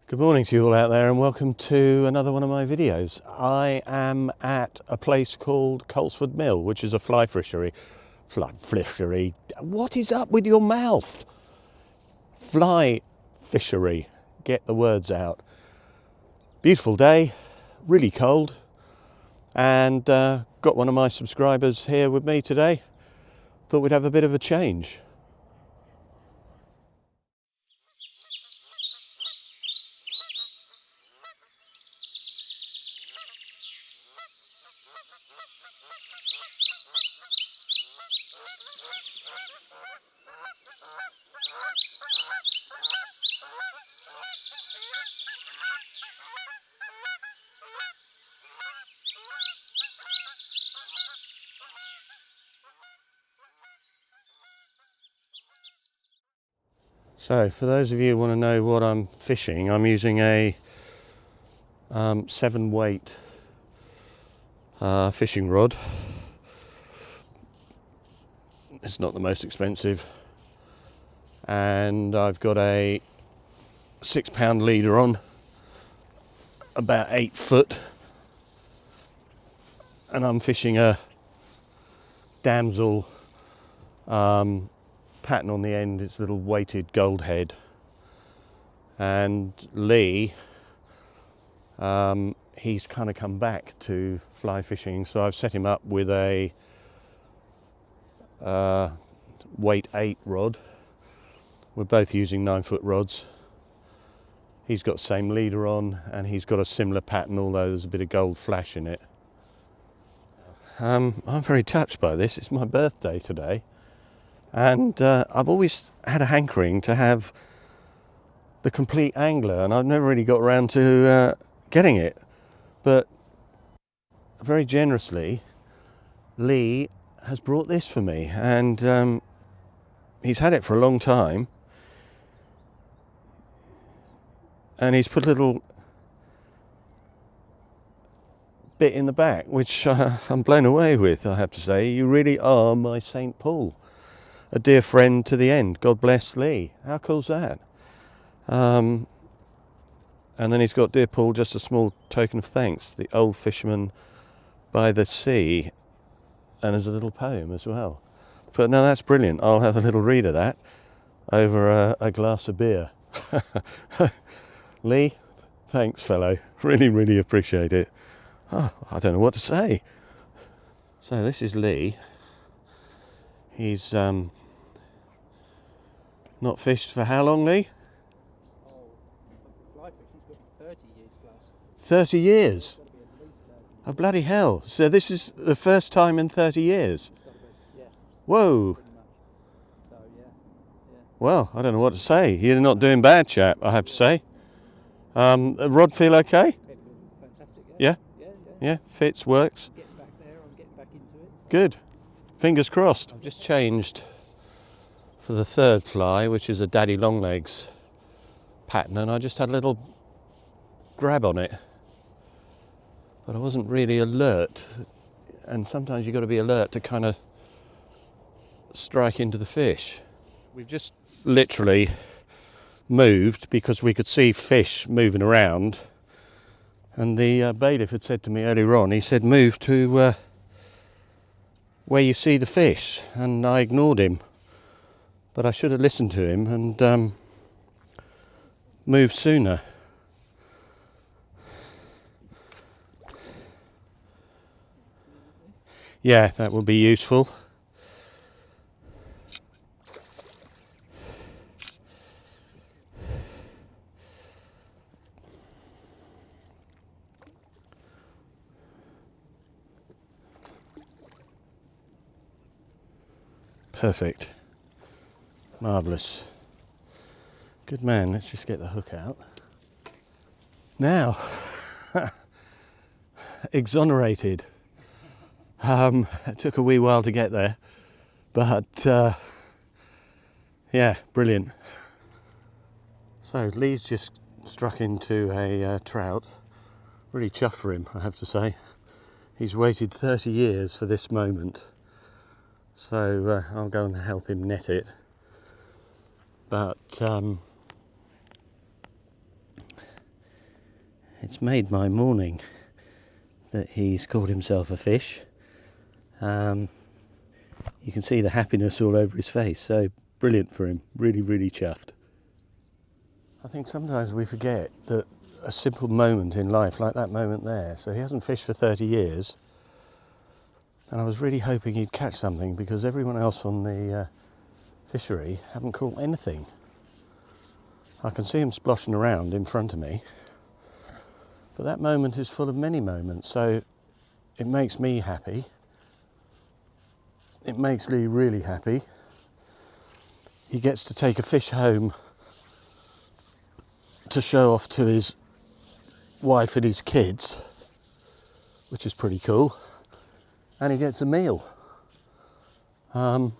Good morning to you all out there and welcome to another one of my videos. I am at a place called Coltsford Mill, which is a fly fishery. What is up with your mouth? Fly fishery. Get the words out. Beautiful day, really cold, and got one of my subscribers here with me today. Thought we'd have a bit of a change. So, for those of you who want to know what I'm fishing, I'm using a 7 weight fishing rod. It's not the most expensive, and I've got a 6-pound leader on, about 8 foot, and I'm fishing a damsel pattern on the end. It's a little weighted gold head, and Lee, he's kind of come back to fly fishing, so I've set him up with a weight 8 rod. We're both using 9-foot rods. He's got the same leader on and he's got a similar pattern, although there's a bit of gold flash in it. I'm very touched by this. It's my birthday today, and I've always had a hankering to have the complete angler, and I've never really got around to getting it. But very generously, Lee has brought this for me, and he's had it for a long time, and he's put a little bit in the back, which I'm blown away with, I have to say. You really are my St. Paul, a dear friend to the end. God bless Lee. How cool's that? And then he's got, dear Paul, just a small token of thanks, the old fisherman by the sea, and there's a little poem as well. But no, that's brilliant. I'll have a little read of that over a glass of beer. Lee, thanks, fellow. Really, really appreciate it. Oh, I don't know what to say. So this is Lee. He's not fished for how long, Lee? Fly fishing's got to be 30 years plus. 30 years? Got to be at least 30. Oh, bloody hell. So this is the first time in 30 years? It's got to be, yeah, Whoa. pretty much. So, yeah. Well, I don't know what to say. You're not doing bad, chap, I have to say. Rod feel okay? Fantastic, Yeah? Yeah. Yeah, fits, works. Getting back there, I'm getting back into it. So. Good. Fingers crossed. I've just changed for the third fly, which is a daddy longlegs pattern, and I just had a little grab on it. But I wasn't really alert, and sometimes you've got to be alert to kind of strike into the fish. We've just literally moved because we could see fish moving around, and the bailiff had said to me earlier on, he said move to where you see the fish, and I ignored him, but I should have listened to him and moved sooner. Yeah, that would be useful. Perfect. Marvellous. Good man. Let's just get the hook out. Now, exonerated. It took a wee while to get there, but yeah, brilliant. So Lee's just struck into a trout. Really chuffed for him, I have to say. He's waited 30 years for this moment. So I'll go and help him net it. But It's made my morning that he's caught himself a fish. You can see the happiness all over his face, so brilliant for him, really, really chuffed. I think sometimes we forget that a simple moment in life, like that moment there, so he hasn't fished for 30 years, and I was really hoping he'd catch something because everyone else on the fishery haven't caught anything. I can see him splashing around in front of me, but that moment is full of many moments, so it makes me happy. It makes Lee really happy. He gets to take a fish home to show off to his wife and his kids, which is pretty cool, and he gets a meal. And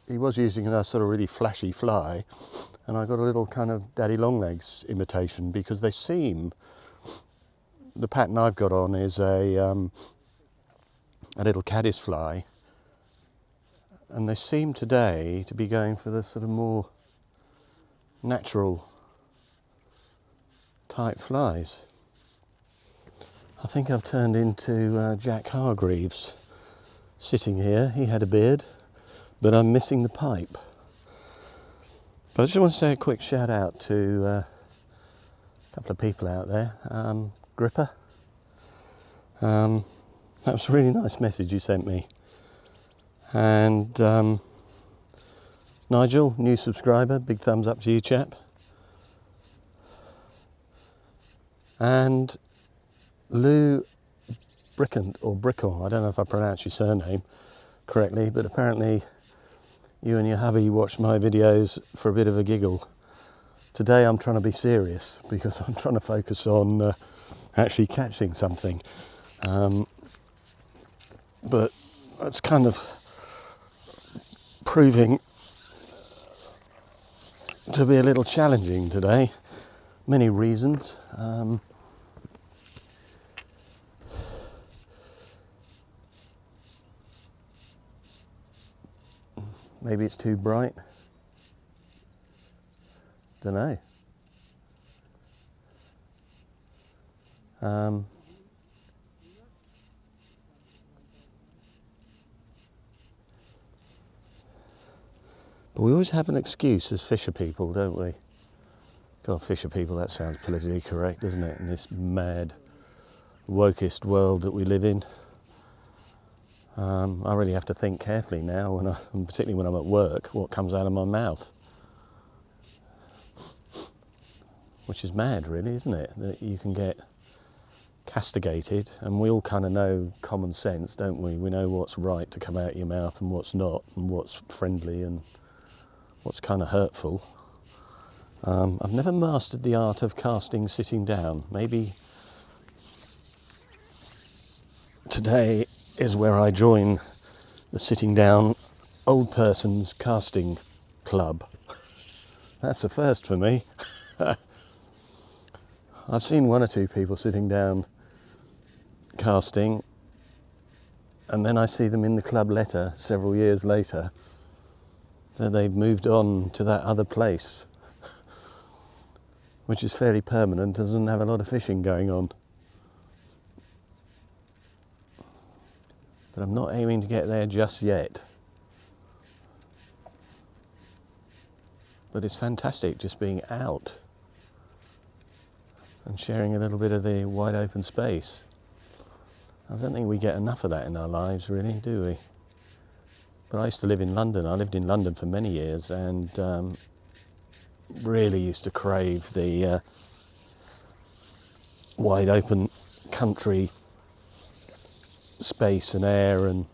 he was using a sort of really flashy fly, and I got a little kind of daddy longlegs imitation because they seem, the pattern I've got on is a little caddis fly, and they seem today to be going for the sort of more natural type flies. I think I've turned into Jack Hargreaves sitting here. He had a beard, but I'm missing the pipe. But I just want to say a quick shout out to a couple of people out there. Gripper, that was a really nice message you sent me. And Nigel, new subscriber, big thumbs up to you, chap. And Lou Brickant, or Brickon, I don't know if I pronounced your surname correctly, but apparently you and your hubby watch my videos for a bit of a giggle. Today I'm trying to be serious because I'm trying to focus on actually catching something. But it's kind of proving to be a little challenging today. Many reasons. Maybe it's too bright. Don't know. But we always have an excuse as fisher people, don't we? God, fisher people, that sounds politically correct, doesn't it? In this mad, wokest world that we live in. I really have to think carefully now, and particularly when I'm at work, what comes out of my mouth. Which is mad, really, isn't it? That you can get castigated, and we all kind of know common sense, don't we? We know what's right to come out of your mouth and what's not, and what's friendly and what's kind of hurtful. I've never mastered the art of casting sitting down. Maybe today is where I join the sitting down old person's casting club. That's a first for me. I've seen one or two people sitting down casting, and then I see them in the club letter several years later that they've moved on to that other place, which is fairly permanent, doesn't have a lot of fishing going on. But I'm not aiming to get there just yet. But it's fantastic just being out and sharing a little bit of the wide open space. I don't think we get enough of that in our lives, really, do we? But I used to live in London. I lived in London for many years, and really used to crave the wide open country space and air, and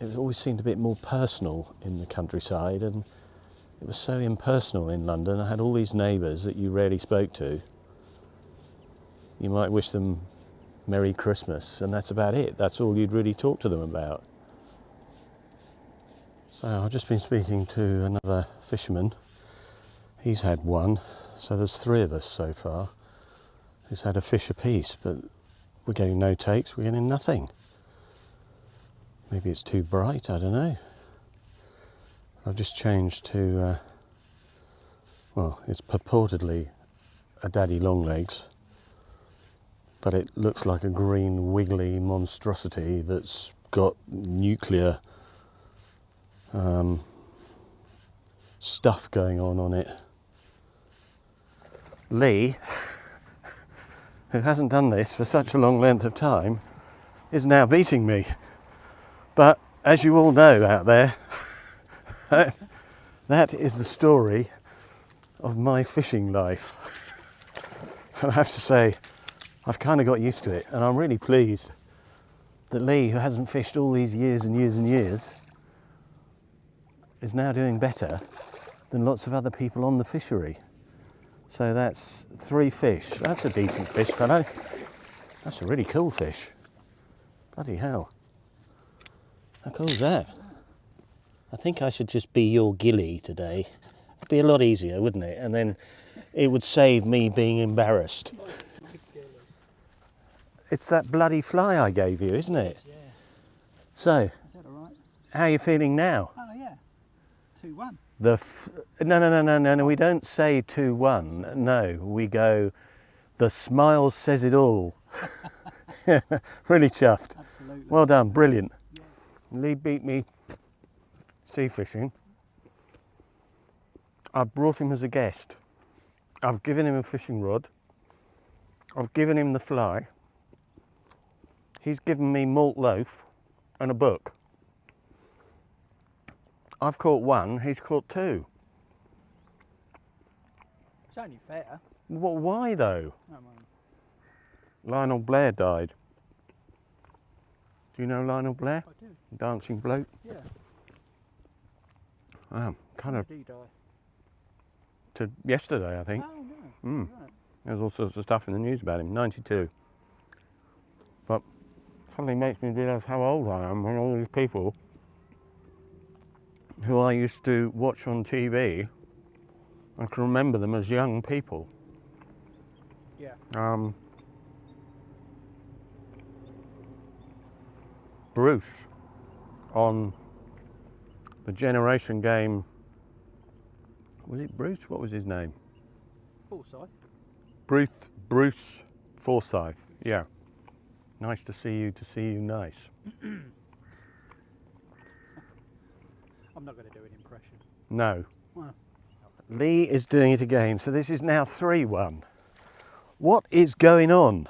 it always seemed a bit more personal in the countryside, and it was so impersonal in London. I had all these neighbours that you rarely spoke to. You might wish them Merry Christmas, and that's about it. That's all you'd really talk to them about. So I've just been speaking to another fisherman. He's had one, so there's three of us so far who's had a fish apiece, but we're getting no takes, we're getting nothing. Maybe it's too bright, I don't know. I've just changed to, well, it's purportedly a daddy longlegs, but it looks like a green wiggly monstrosity that's got nuclear stuff going on it. Lee, who hasn't done this for such a long length of time, is now beating me. But as you all know out there, that is the story of my fishing life. And I have to say, I've kind of got used to it, and I'm really pleased that Lee, who hasn't fished all these years and years and years, is now doing better than lots of other people on the fishery. So that's 3 fish. That's a decent fish, fellow. That's a really cool fish. Bloody hell. How cool is that? I think I should just be your gilly today. It'd be a lot easier, wouldn't it? And then it would save me being embarrassed. It's that bloody fly I gave you, isn't it? Yeah. So, Is that all right? how are you feeling now? Oh yeah. 2-1. No, we don't say 2-1. No, we go, the smile says it all. Really chuffed. Absolutely. Well done, brilliant. Yeah. Lee beat me sea fishing. I've brought him as a guest. I've given him a fishing rod. I've given him the fly. He's given me malt loaf and a book. I've caught 1, he's caught 2. It's only fair. Well, why though? I mean, Lionel Blair died. Do you know Lionel Blair? I do. Dancing bloke. Yeah. Kind of Did he die? to yesterday, I think. Oh no. Mm. Right. There's all sorts of stuff in the news about him. 92. But suddenly makes me realise how old I am when all these people who I used to watch on TV, I can remember them as young people. Yeah. Bruce on the Generation game. Was it Bruce? What was his name? Forsyth. Bruce Forsyth. Yeah. Nice to see you. To see you. Nice. I'm not going to do an impression. No. Well, Lee is doing it again. So this is now 3-1. What is going on?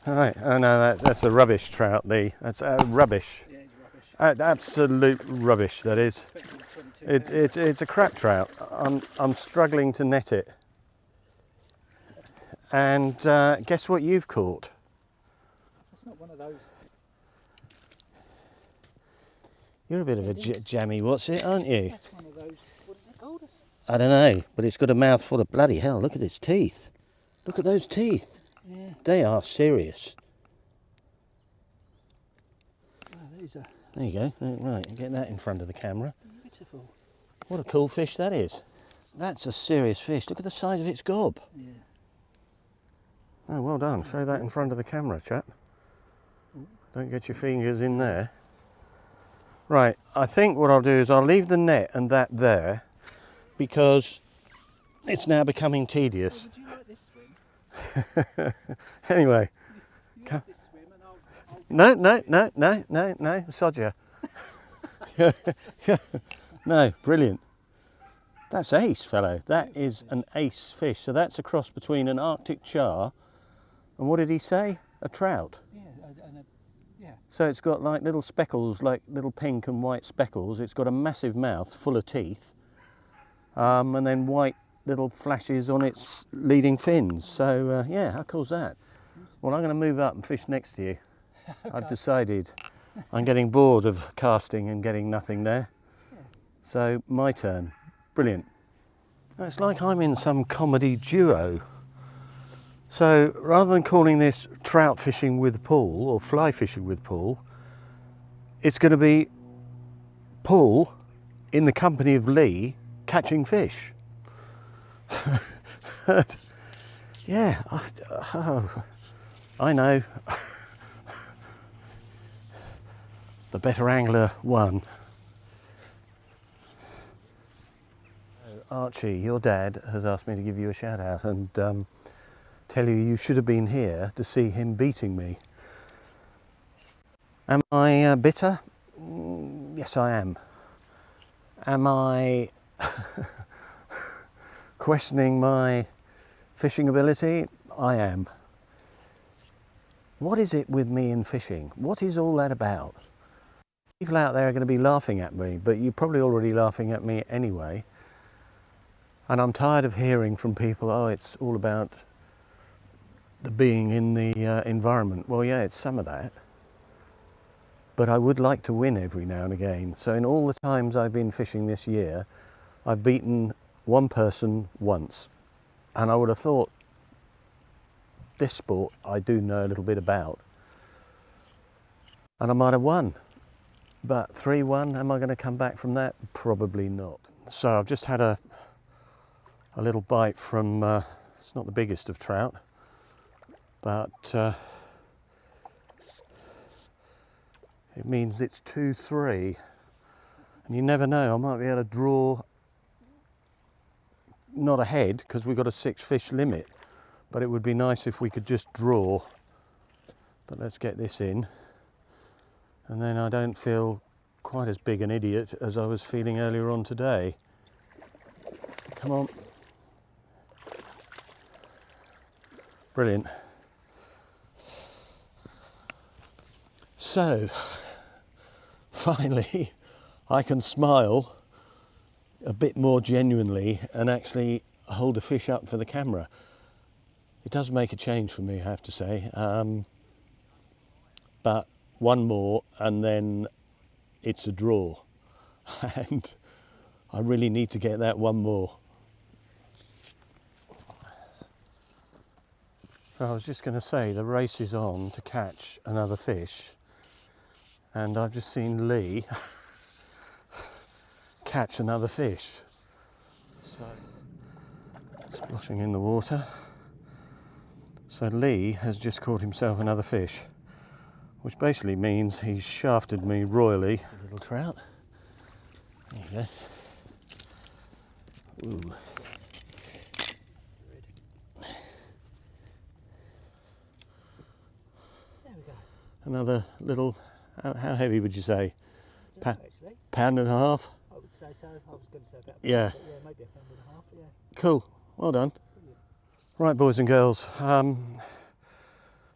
All right. Oh no, that's a rubbish trout, Lee. That's rubbish. yeah, it's rubbish. Absolute rubbish. That is. Especially with 22 pounds. It's a crap trout. I'm struggling to net it. And guess what you've caught? That's not one of those. You're a bit of a jammy what's it, aren't you? That's one of those. What is it called? I don't know, but it's got a mouthful of bloody hell. Look at its teeth. Look at those teeth. Yeah. They are serious. Oh, these are There you go. Right, get that in front of the camera. beautiful. What a cool fish that is. That's a serious fish. Look at the size of its gob. Yeah. Oh, well done. Show that in front of the camera, chap. Don't get your fingers in there. Right, I think what I'll do is I'll leave the net and that there because it's now becoming tedious. Would you like this swim? Anyway, You like this swim and I'll no, sod ya. No, brilliant. That's ace, fellow. That is an ace fish. So that's a cross between an Arctic char and what did he say? A trout. yeah, yeah. So it's got like little speckles, like little pink and white speckles. It's got a massive mouth full of teeth, and then white little flashes on its leading fins. So yeah, how cool's that? Well, I'm going to move up and fish next to you. I've decided I'm getting bored of casting and getting nothing there. So my turn. Brilliant. It's like I'm in some comedy duo. So rather than calling this trout fishing with Paul or fly fishing with Paul, it's going to be Paul in the company of Lee catching fish. Yeah, I know. the better angler won. Archie, your dad has asked me to give you a shout out and tell you should have been here to see him beating me. Am I bitter? Yes, I am. Am I questioning my fishing ability? I am. What is it with me in fishing? What is all that about? People out there are going to be laughing at me, but you're probably already laughing at me anyway. And I'm tired of hearing from people, oh, it's all about the being in the environment. Well, yeah, it's some of that. But I would like to win every now and again. So in all the times I've been fishing this year, I've beaten one person once. And I would have thought this sport I do know a little bit about. And I might have won. But 3-1, am I going to come back from that? Probably not. So I've just had a little bite from, it's not the biggest of trout, but it means it's 2-3. And you never know, I might be able to draw, not ahead, because we've got a 6 fish limit, but it would be nice if we could just draw. But let's get this in. And then I don't feel quite as big an idiot as I was feeling earlier on today. Come on. Brilliant. So, finally, I can smile a bit more genuinely and actually hold a fish up for the camera. It does make a change for me, I have to say. But one more and then it's a draw. And I really need to get that one more. So I was just going to say, the race is on to catch another fish, and I've just seen Lee catch another fish. So, splashing in the water. So Lee has just caught himself another fish, which basically means he's shafted me royally. A little trout. There you go. Ooh. Another little, how heavy would you say? Pound and a half? I would say so. I was going to say about yeah. But yeah, maybe a pound and a half, yeah. Cool, well done. Right, boys and girls,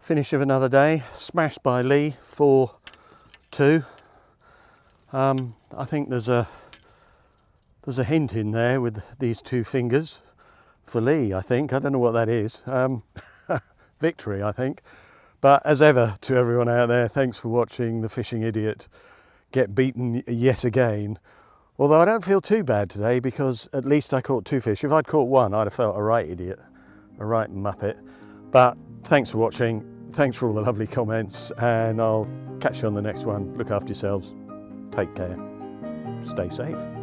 finish of another day, smashed by Lee, 4-2. I think there's a hint in there with these 2 fingers for Lee, I think. I don't know what that is. Victory, I think. But as ever, to everyone out there, thanks for watching the Fishing Idiot get beaten yet again. Although I don't feel too bad today because at least I caught 2 fish. If I'd caught 1, I'd have felt a right idiot, a right muppet. But thanks for watching. Thanks for all the lovely comments, and I'll catch you on the next one. Look after yourselves. Take care. Stay safe.